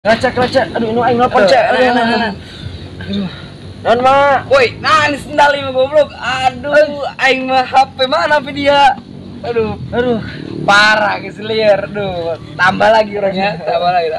Ngacak. Aduh, ini aing nelpon, Cek. Aduh. Non mah. Woi, nah ini sendal mah goblok. Aduh, aing mah HP mana HP dia? Aduh, parah keselir. Aduh, tambah lagi orangnya, tambah lagi.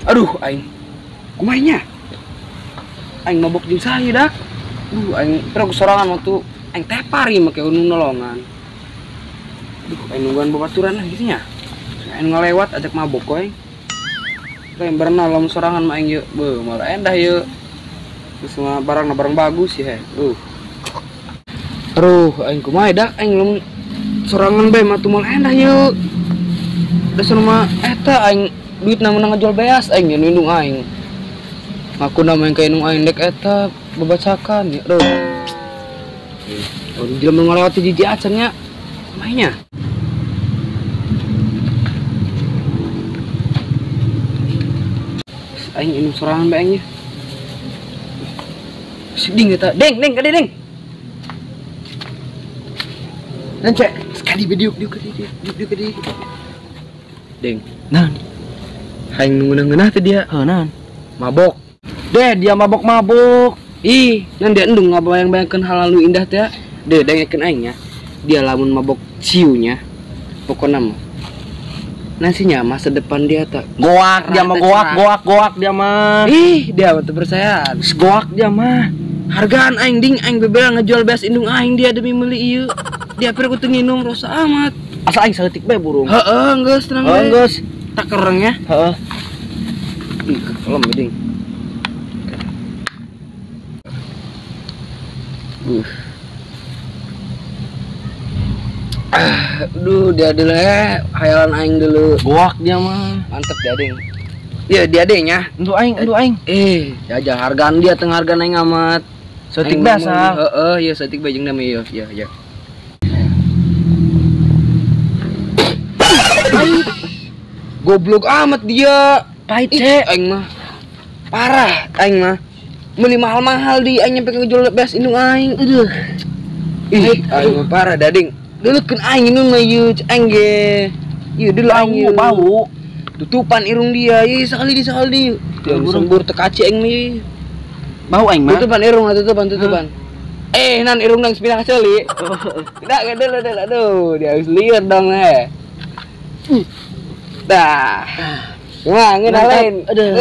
Aduh, aing kumainya. Aing mabok jeung saya dah. Aing terus sorangan waktu aing tepari make unu nolongan. Aing nungguan babaturan lah gitu nya. Aing ngelewat ajak mabok we. Aing berenang lamun sorangan mah aing yeuh. Beuh, malah endah yeuh. Terus mah barang bagus ya. Aduh, aing kumaha dah aing lamun sorangan bae mah tuh malah endah yeuh. Dasar mah eta aing duit namun ngejual beas aing yang nindung aing. Aku nama yang kayak nung aing dek eta bebacakan ya. Aduh. Udah jelema ngelewati jiji acannya. Mainnya. Aing inum sorangan bae aingnya. Seding eta. Deng, kade deng. Dan cek sekali diuk kadi. Deng. Nah. Aing ngeunah teh dia. Heunan. Mabok. Deh, dia mabok. Ih, nan dia endung ngabayang-bayangkeun hal nu indah teh. Deh, dengekeun aing nya. Dia lamun mabok ciunya. Pokona mah. Nasinya masa depan dia tak Goak dia mah goak dia mah. Ih, dia mah teu percaya. Goak dia mah. Hargaan aing ding aing bebela ngejual beas indung aing dia demi meuli ieu. Dia pere kudu nginum rosa amat. Asa aing saeutik bae burung. Heeh, geus tenang bae. Geus. Tak kerengnya. Heeh. Ih, kelem ding. Aduh, dia dulu ya, hayalan aing dulu. Goak dia mah. Mantep dia ding. Iya, dia dingnya. Untuk aing. Ya hargaan dia tengah hargaan aing amat. Setik biasa. Heeh, ya setik bae jeung nama ya. Goblok amat dia. Pahit cek. Aing mah parah, aing mah beli mahal-mahal di aing nyampe ngejual beas indung aing. Aduh. Ih, aing mah parah dading. Deulekeun aing indung mah ieu aing ge. Ieu deuleu aing bau. Tutupan irung dia. Ih, sakali di. Dia sembur teu kaci aing mah. Bau aing mah. Tutupan irung, tutupan. Nan irung nang sepinang ceuli. Tidak gadel. Aduh, dia harus liar dong Dah. Wah, ngenalain. Aduh.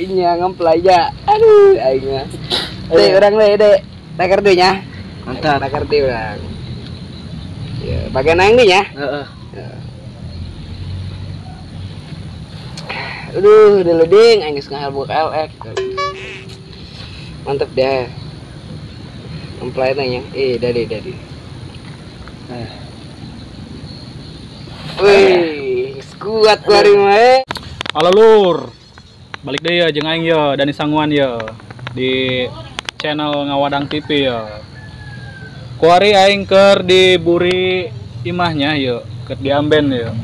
Inya ngemplay aja. Aduh, aing mah. Dek, urang dek. Takar deui nya. Mantap. Takar deui urang. Ya, bagian aing deui nya. Heeh. Aduh, udah leding aing geus ngahelbuk LX. Mantep deh. Ngemplay nya. Dadi. Wih, kuat kuari mah. Halo Lur, balik deh ya jeung aing ya Dani Sanguan ya di channel Ngawadang TV ya. Kuari aing keur di buri imahnya ya, keur diamben ya.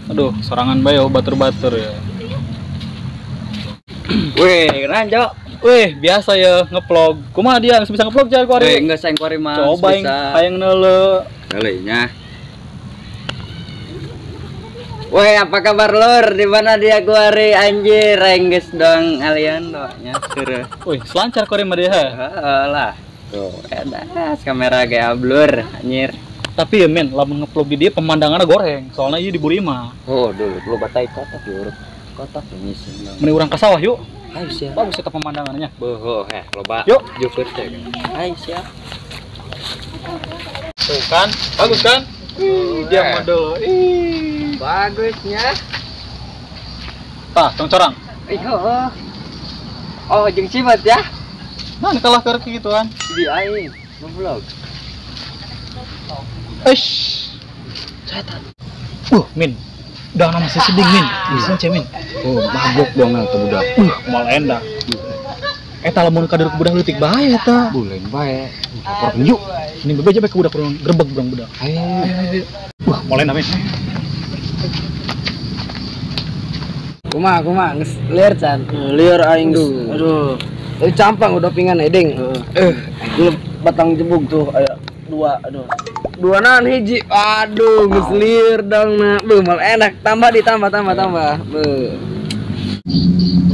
Aduh, sorangan bae batur-batur ya. Wih, keren Jok. Wih, biasa ya ngevlog. Kumaha dia bisa ngevlog jar kuari? Enggak saing kuari mah. Coba aing neuleuh. Kalinya. Woi, apa kabar Lur? Di mana dia kuari anjir, enggeus dong alien doanya seureus. Wih, selancar kuari mah dia. Heeh lah. Tuh, edas kamera gaya blur anjir. Tapi ya men, lamun ngevlog di dia pemandangannya goreng. Soalnya ieu di buri imah. Oh, dulu batai kotak yuk. Kotak ini sih. Mending urang ka sawah yuk. Ayo siap. Bagus eta pemandangannya. Boh, loba. Yuk, first teh. Ayo siap. Tuh kan, bagus kan? Dia model. Bagusnya. Tah, tong corang. Oh, jeung sibat ya. Nah, kalah keur gituan. Di aing, vlog. Eish. Catat. Min. Udah nama si seding, Min. Bisa Min. Oh, mabok dong tuh budak. Mal endah. Eta lamun kader budak leutik bae eta. Bulan bae. Lapor penjuk. Ini bebeja bae ke budak urang grebeg urang budak. Ayo. Mal endah, Min. Kuma geus liar can. Liar aing tuh. Aduh. Ini campang udah pingan eding. Lu batang jebug tuh aya dua. Aduh. Dua nan hiji. Aduh, geus liar dong na. Beuh mal enak tambah ditambah. Beuh.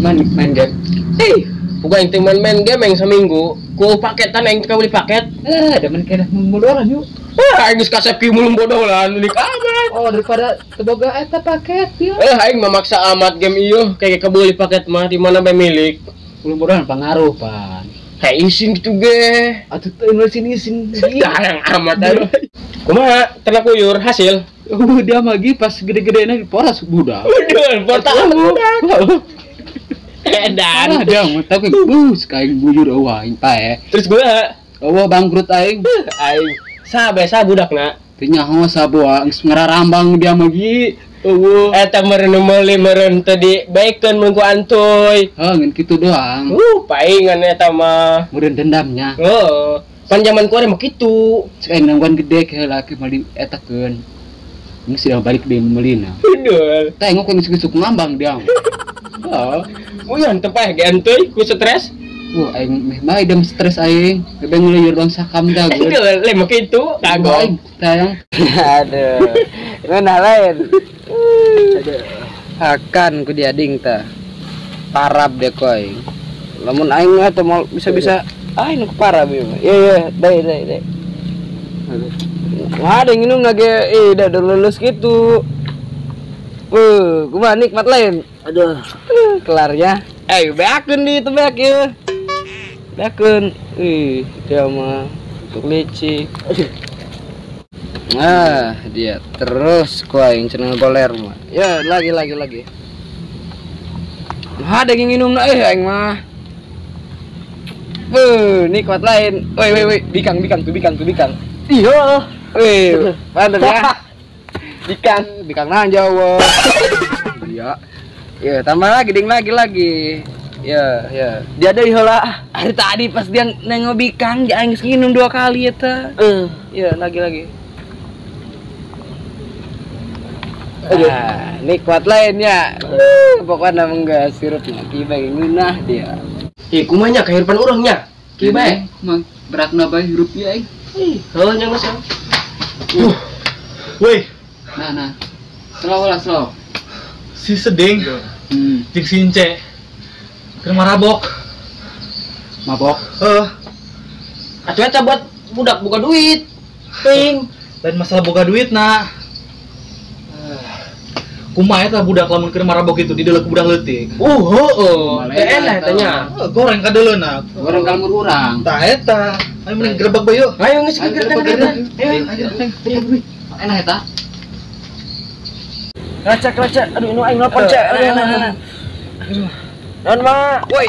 Main game. Bukan yang main game yang seminggu, ku paketan yang kau beli paket. Ada main kena mudoran yuk. Aing geus kasep mulung bodoh lah, nulik amat. Oh, daripada teboga eta paket ya. Aing memaksa amat game iyo, kayak kebeli paket mah di mana bae milik. Belum mudoran pengaruh, Pan. Kayak isin gitu ge. Atuh teu isin. Yang amat aduh. Kumaha ternak kuyur hasil? Dia magi pas gede-gedena di poras budak. Udah, portal budak. Edan. Ada mah tapi kayak bujur eueuh aing pae. Terus gua Eueuh bangkrut aing. aing sa budakna. Teu nyaho saboa geus ngararambang dia magi. Eueuh. Eta meureun meuli meureun teu dibaekeun mun ku antoy. Ngan kitu doang. Paingan eta mah. Meureun dendamnya. Oh, pan zaman kuare mah kitu. Cek aing nangguan gede ke laki mali etakeun. Geus sidang balik deui meulina. Bener. Tengok geus gesuk ngambang dia. Oh. Uyan tepah ge antoy ku stres. Wah, aing meh bae dem stres aing. Gebeng lieur dong sakam dah gue. Aduh, le mah kitu kagok. Tayang. Aduh. Ngeunah lain. Aduh. Akan ku diading tah. Parab deh ku aing. Lamun aing atuh mau bisa-bisa aing nu parab ieu mah. Iya, dai. Aduh. Ada yang minum lagi udah lulus gitu. Kumaha nikmat lain. Aduh, kelarnya. Beakeun di itu beak ya. Beakeun. Dia mah untuk licik. Nah, dia terus ku aing cenah goler mah. Ya, lagi. Ada yang minum aing mah. Nikmat lain. Woi, bikang. Iya. Mantap ya. Bikang nang Jawa. Iya. Ya, tambah lagi lagi. Ya. Dia deui heula. Hari tadi pas dia nengok bikang, dia geus nginum 2 kali eta. Ya, lagi. Nikmat lainnya. Pokoknya enggak sirupnya tiba ngeunah dia. Kumanya kehidupan urangnya. Kieu bae. Mah beratna bae hirup ieu aing. Heuh nya geus. Woi, Nah. Slow. si seding jeung since keur marabok. Mabok. Atuh eta buat budak buka duit. Ping. Lain masalah boga duit na. Kumaha eta budak lamun keur marabok itu didelek budak leutik. Teu enak tanya. Goreng kadeleuna. Orang kalmur urang. Tah eta. Ayo mending gerebek bae yuk. Ayo geus kita. Ayo. Enak eta. Racak. Aduh, ini aing nelpon cek. Non mah, woi,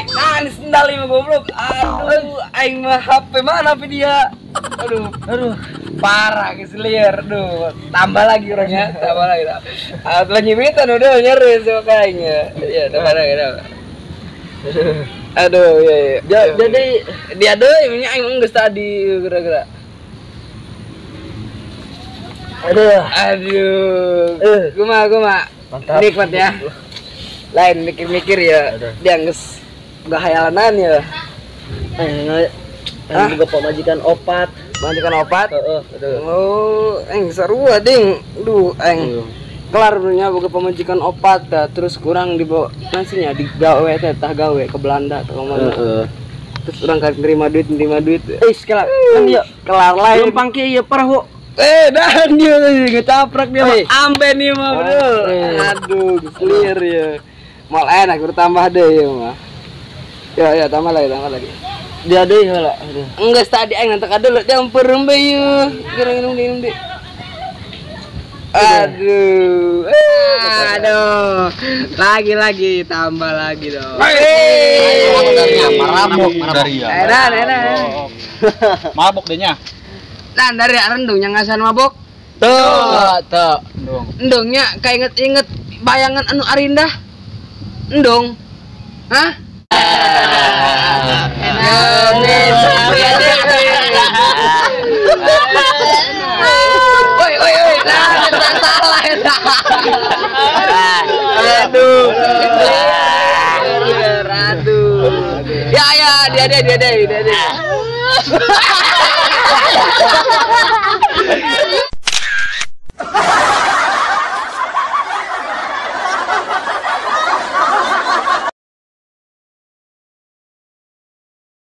sendal mah goblok. Aduh, aing mah HP mana HP dia? Aduh, parah geus liar. Aduh, tambah lagi orangnya, tambah lagi. Atuh nyimitan udah nyeri sok aing ya. Ya, tambah lagi. Aduh, ya. Jadi dia deui nya aing geus tadi geura-geura. Aduh. Kumaha. Nikmat ya. Lain mikir-mikir ya. Dia geus enggak hayalanan ya. Juga pemajikan opat. Oh, seru ding. Duh, kelar nya boga pemajikan opat terus kurang dibawa nasinya digawe gawe ke Belanda atau mana. Terus orang kan nerima duit. Kelar lain. Gampang kieu ieu parah. Dan dia ngecaprak dia ambe nih mah bener. Aduh, clear ya. Mal enak bertambah deh ya mah. Ya tambah lagi. Dia deui heula. Enggeus tadi aing nanti kadeuleut jam perem bae ieu. Minum deh. Aduh. Aduh. Lagi tambah lagi dong. Marabok. Enak. Mabok deh nya. Dan dari rendung yang ngasan mabok. Tuh. Endongnya kayak inget bayangan anu Arinda. Endong. Hah? Woi, salah ya. Aduh. Ya, dia.